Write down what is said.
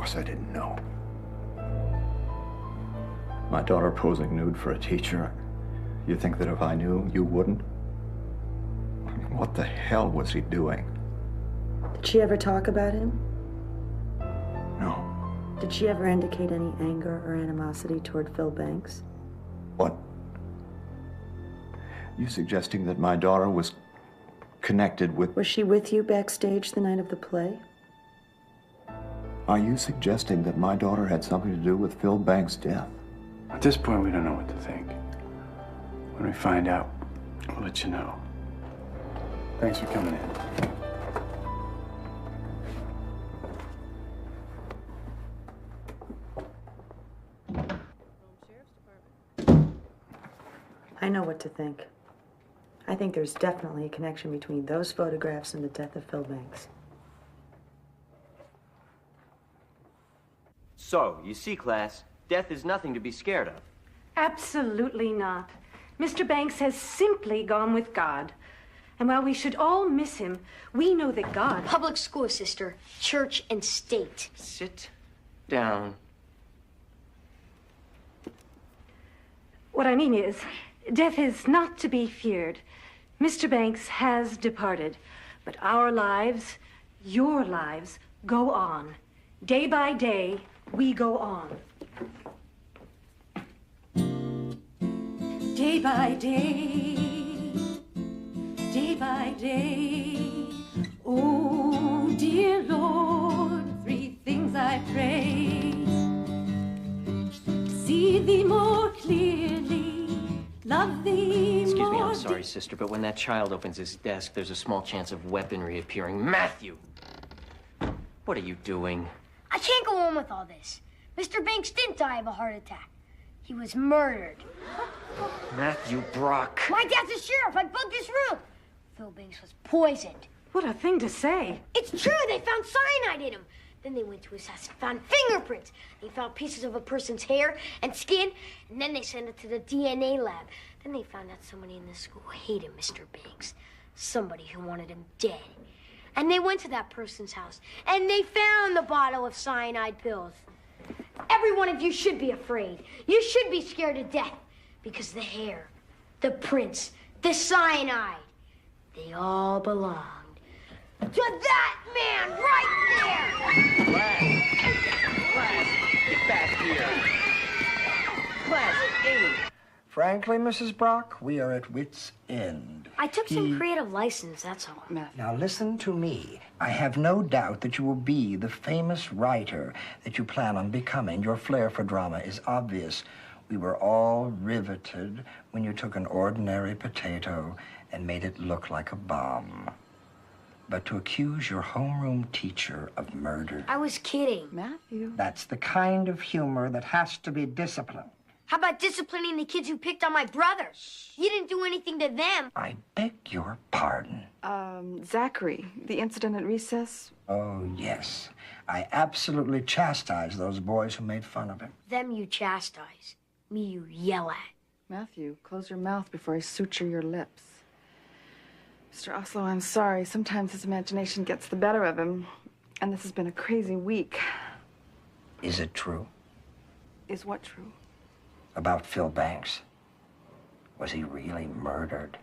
course I didn't know. My daughter posing nude for a teacher. You think that if I knew, you wouldn't? I mean, what the hell was he doing? Did she ever talk about him? No. Did she ever indicate any anger or animosity toward Phil Banks? What? You suggesting that my daughter was connected with... Was she with you backstage the night of the play? Are you suggesting that my daughter had something to do with Phil Banks' death? At this point, we don't know what to think. When we find out, we'll let you know. Thanks for coming in. I know what to think. I think there's definitely a connection between those photographs and the death of Phil Banks. So, you see, class, death is nothing to be scared of. Absolutely not. Mr. Banks has simply gone with God. And while we should all miss him, we know that God... Public school, sister. Church and state. Sit down. What I mean is, death is not to be feared. Mr. Banks has departed, but our lives, your lives, go on. Day by day, we go on. Day by day, oh dear Lord, three things I pray. See thee more clearly, love thee Excuse more... me, I'm sorry, sister, but when that child opens his desk, there's a small chance of weaponry appearing. Matthew! What are you doing? I can't go on with all this. Mr. Banks didn't die of a heart attack. He was murdered. Matthew Brock. My dad's a sheriff. I bugged his room. Phil Banks was poisoned. What a thing to say. It's true. They found cyanide in him. Then they went to his house and found fingerprints. They found pieces of a person's hair and skin, and then they sent it to the DNA lab. Then they found out somebody in the school hated Mr. Banks. Somebody who wanted him dead. And they went to that person's house, and they found the bottle of cyanide pills. Every one of you should be afraid. You should be scared to death. Because the hair, the prints, the cyanide, they all belonged to that man right there! Class, get back here. Class, Amy. Frankly, Mrs. Brock, we are at wit's end. I took some creative license, that's all. Now listen to me. I have no doubt that you will be the famous writer that you plan on becoming. Your flair for drama is obvious. We were all riveted when you took an ordinary potato and made it look like a bomb. But to accuse your homeroom teacher of murder... I was kidding. Matthew. That's the kind of humor that has to be disciplined. How about disciplining the kids who picked on my brother? You didn't do anything to them. I beg your pardon. Zachary, the incident at recess. Oh, yes. I absolutely chastise those boys who made fun of him. Them you chastise. Me you yell at. Matthew, close your mouth before I suture your lips. Mr. Oslo, I'm sorry. Sometimes his imagination gets the better of him. And this has been a crazy week. Is it true? Is what true? About Phil Banks? Was he really murdered?